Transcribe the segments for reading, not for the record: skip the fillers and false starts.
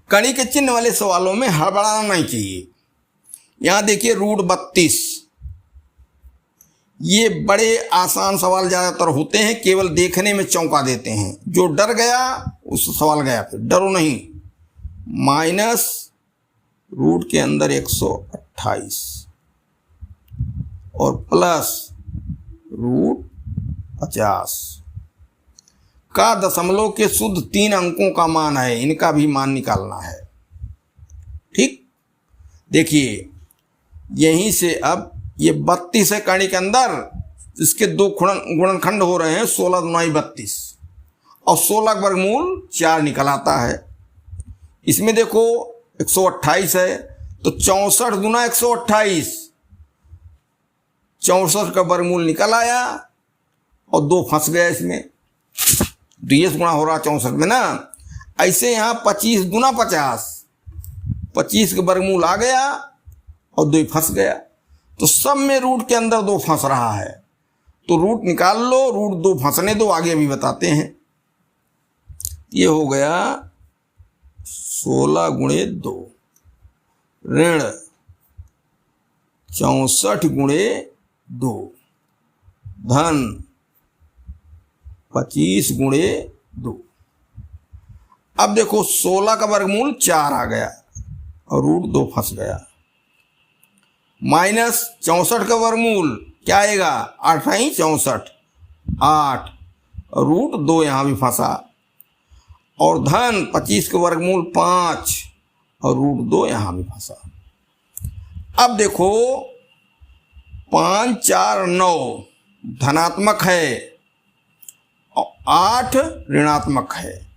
कड़ी के चिन्ह वाले सवालों में हड़बड़ाना नहीं चाहिए। यहां देखिए √32, ये बड़े आसान सवाल ज़्यादातर होते हैं, केवल देखने में चौंका देते हैं। जो डर गया उस सवाल गया, फिर डरो नहीं। माइनस रूट के अंदर 128 और प्लस √50 का दशमलव के शुद्ध 3 अंकों का मान है, इनका भी मान निकालना है। ठीक, देखिए यहीं से अब ये 32 है कड़ी के अंदर, इसके 2 गुणनखंड हो रहे हैं, 16 दूनी 32 और 16 का वर्गमूल 4 निकल आता है। इसमें देखो 128 है तो 64 दूना 128, 64 का वर्गमूल निकल आया और 2 फंस गया इसमें, 2 गुणा हो रहा 64 में ना। ऐसे यहाँ 25 दूना 50, 25 का वर्गमूल आ गया और 2 फंस गया, तो सब में रूट के अंदर 2 फंस रहा है, तो रूट निकाल लो, √2 फंसने दो, आगे अभी बताते हैं। ये हो गया 16 गुणे 2 ऋण 64 गुणे 2 धन 25 गुणे 2। अब देखो 16 का वर्गमूल 4 आ गया और √2 फंस गया, माइनस 64 का वर्गमूल क्या आएगा, 8 नहीं 64, 8 और √2 यहाँ भी फंसा, और धन 25 का वर्गमूल 5 और √2 यहाँ भी फंसा। अब देखो 5, 4, 9 धनात्मक है और 8 ऋणात्मक है,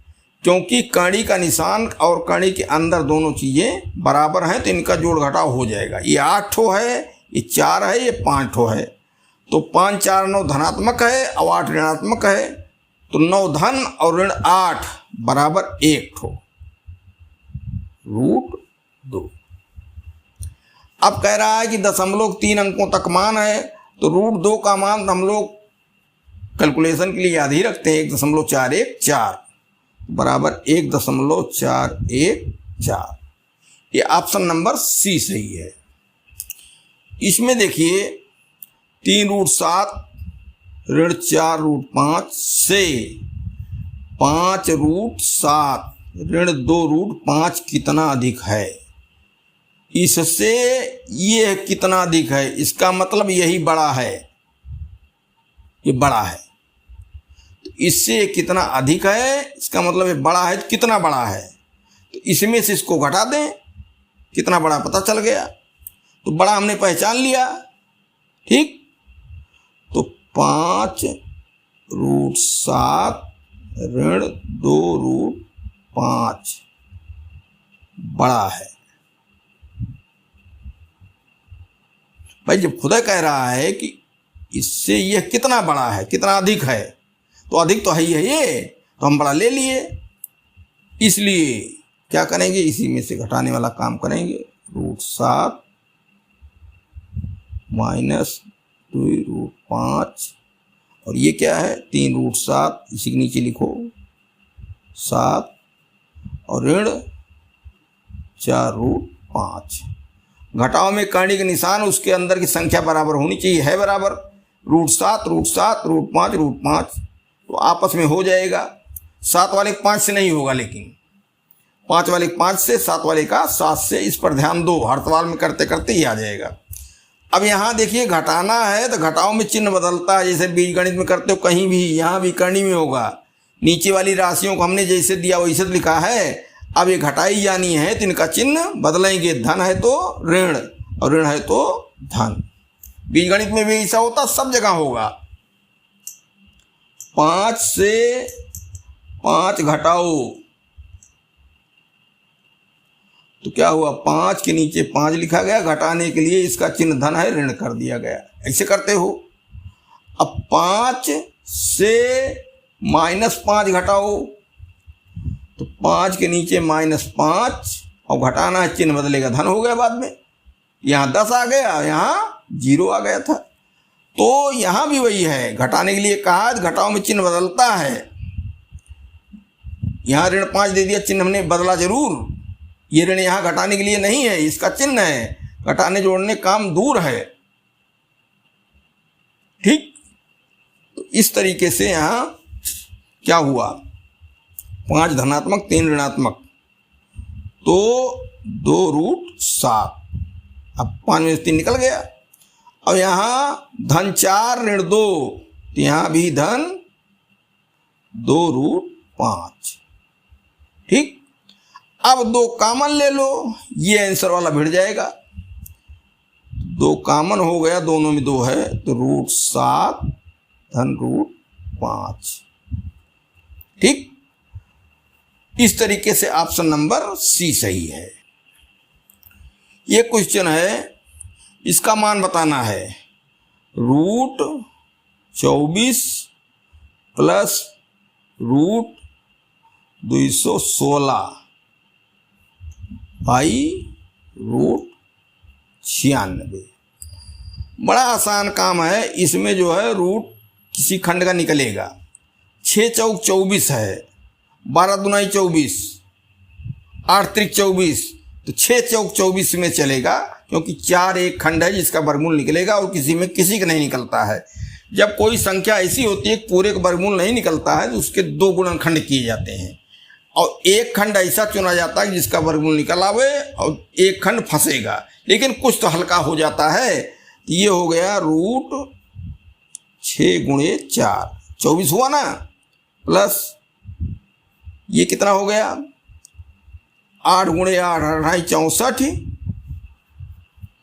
क्योंकि कड़ी का निशान और कड़ी के अंदर दोनों चीज़ें बराबर हैं, तो इनका जोड़ घटाव हो जाएगा। ये 8 ठो है, ये 4 है, ये 5 ठो है, तो 5, 4, 9 धनात्मक है और 8 ऋणात्मक है, तो 9 धन और ऋण 8 बराबर 1 ठो, √2। अब कह रहा है कि दशमलव 3 अंकों तक मान है, तो √2 का मान हम लोग कैलकुलेशन के लिए याद ही रखते हैं, 1.414 बराबर 1.414। ये ऑप्शन नंबर सी सही है। इसमें देखिए 3√7 ऋण 4√5 से 5√7 ऋण 2√5 कितना अधिक है, इससे ये कितना अधिक है, इसका मतलब यही बड़ा है, ये बड़ा है, तो इससे कितना अधिक है, इसका मतलब ये बड़ा है, कितना बड़ा है, तो इसमें से इसको घटा दें, कितना बड़ा पता चल गया, तो बड़ा हमने पहचान लिया। ठीक, तो 5√7 ऋण 2√5 बड़ा है। भाई जब खुदा कह रहा है कि इससे यह कितना बड़ा है, कितना अधिक है, तो अधिक तो है ही है ये, तो हम बड़ा ले लिए, इसलिए क्या करेंगे, इसी में से घटाने वाला काम करेंगे, √7 माइनस 2√5 और ये क्या है 3√7, इसी के नीचे लिखो 7 और ऋण 4√5। घटाव में करने के निशान उसके अंदर की संख्या बराबर होनी चाहिए, है बराबर, √7 √7 √5 √5, तो आपस में हो जाएगा। 7 वाले 5 से नहीं होगा, लेकिन 5 वाले 5 से, 7 वाले का 7 से, इस पर ध्यान दो, हर सवाल में करते करते ही आ जाएगा। अब यहाँ देखिए घटाना है तो घटाव में चिन्ह बदलता है, जैसे बीजगणित में करते हो कहीं भी, यहाँ भी करनी में होगा। नीचे वाली राशियों को हमने जैसे दिया वैसे तो लिखा है, अब ये घटाई जानी है तो इनका चिन्ह बदलेंगे, धन है तो ऋण और ऋण है तो धन। बीजगणित में भी ऐसा होता, सब जगह होगा। 5 से 5 घटाओ तो क्या हुआ, 5 के नीचे 5 लिखा गया, घटाने के लिए इसका चिन्ह धन है, ऋण कर दिया गया, ऐसे करते हो। अब 5 से -5 घटाओ तो 5 के नीचे -5 और घटाना है, चिन्ह बदलेगा, धन हो गया बाद में। यहाँ 10 आ गया, यहाँ 0 आ गया था, तो यहाँ भी वही है, घटाने के लिए कहा, घटाओ में चिन्ह बदलता है। यहाँ ऋण 5 दे दिया, चिन्ह हमने बदला जरूर, ये ऋण यहाँ घटाने के लिए नहीं है, इसका चिन्ह है, घटाने जोड़ने काम दूर है। ठीक, तो इस तरीके से यहाँ क्या हुआ, 5 धनात्मक 3 ऋणात्मक, तो 2√7। अब 5 में से 3 निकल गया। अब यहाँ धन 4 ऋण 2, तो यहाँ भी धन 2√5। ठीक, अब 2 कामन ले लो, ये आंसर वाला भिड़ जाएगा। 2 कामन हो गया, दोनों में 2 है, तो √7 धन √5। ठीक, इस तरीके से ऑप्शन नंबर सी सही है। ये क्वेश्चन है, इसका मान बताना है, √24 प्लस √216 बाई √96। बड़ा आसान काम है। इसमें जो है रूट किसी खंड का निकलेगा। 6 चौक 24 है, 12 दूनाई 24, 8 त्रिक 24, तो 6 चौक 24 में चलेगा, क्योंकि 4 एक खंड है जिसका वर्गमूल निकलेगा और किसी में किसी का नहीं निकलता है। जब कोई संख्या ऐसी होती है पूरे का वर्गमूल नहीं निकलता है, तो उसके 2 गुणनखंड किए जाते हैं और एक खंड ऐसा चुना जाता है जिसका वर्गमूल निकल आवे और एक खंड फंसेगा, लेकिन कुछ तो हल्का हो जाता है। ये हो गया √6 × 4, 24 हुआ ना, प्लस ये कितना हो गया, 8 × 8 28 64,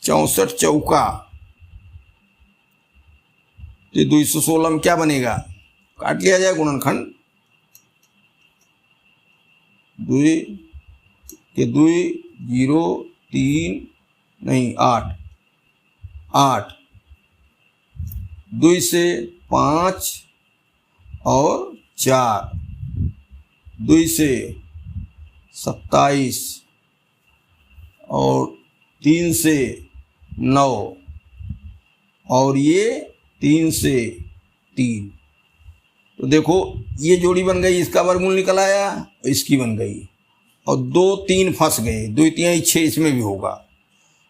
64 चौका, तो 216 में क्या बनेगा, काट लिया जाए गुणनखंड, 2 के 2 0 3 नहीं 8 8, 2 से 5 और 4, 2 से 27 और 3 से 9 और ये 3 से 3, तो देखो ये जोड़ी बन गई, इसका वर्गमूल निकल आया, इसकी बन गई, और 2 3 फंस गए, 2 3 6 इसमें भी होगा,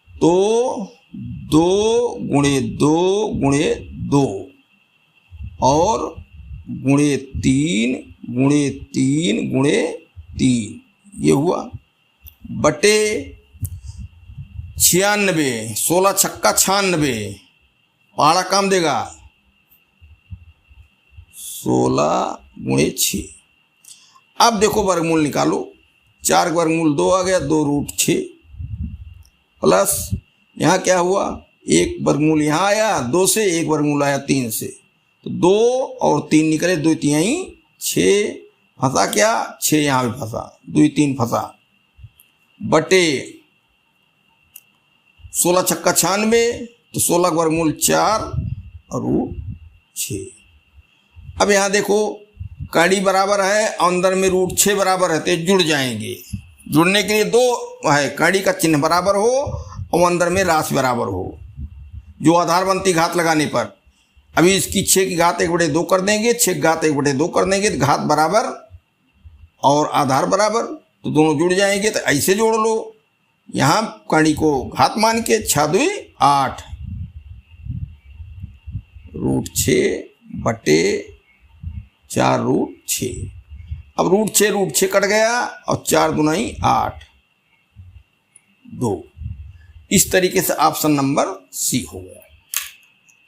तो 2 × 2 × 2 और × 3 × 3 × 3, ये हुआ बटे 96, 16 छक्का 96, पहाड़ा काम देगा, 16 × 6। अब देखो वर्गमूल निकालो, 4 का वर्गमूल 2 आ गया, 2√6 प्लस यहाँ क्या हुआ, 1 वर्गमूल यहाँ आया 2 से, 1 वर्गमूल आया 3 से, तो 2 और 3 निकले, 2 3 6 फंसा, क्या 6 यहाँ भी फंसा, 2 3 फंसा, बटे 16 छक्का 96, तो 16 का वर्गमूल 4 और √6। अब यहाँ देखो कड़ी बराबर है, अंदर में √6 बराबर है, तो जुड़ जाएंगे। जुड़ने के लिए 2 है, कड़ी का चिन्ह बराबर हो और अंदर में राशि बराबर हो, जो आधार बनती घात लगाने पर। अभी इसकी 6 की घात 1/2 कर देंगे, 6 की घात 1/2 कर देंगे, तो घात बराबर और आधार बराबर, तो दोनों जुड़ जाएंगे। तो ऐसे जोड़ लो, यहाँ कड़ी को घात मान के 6 2 8 √6 बटे 4√6। अब √6 कट गया और 4 दूनाई 8 2। इस तरीके से ऑप्शन नंबर सी हो गया।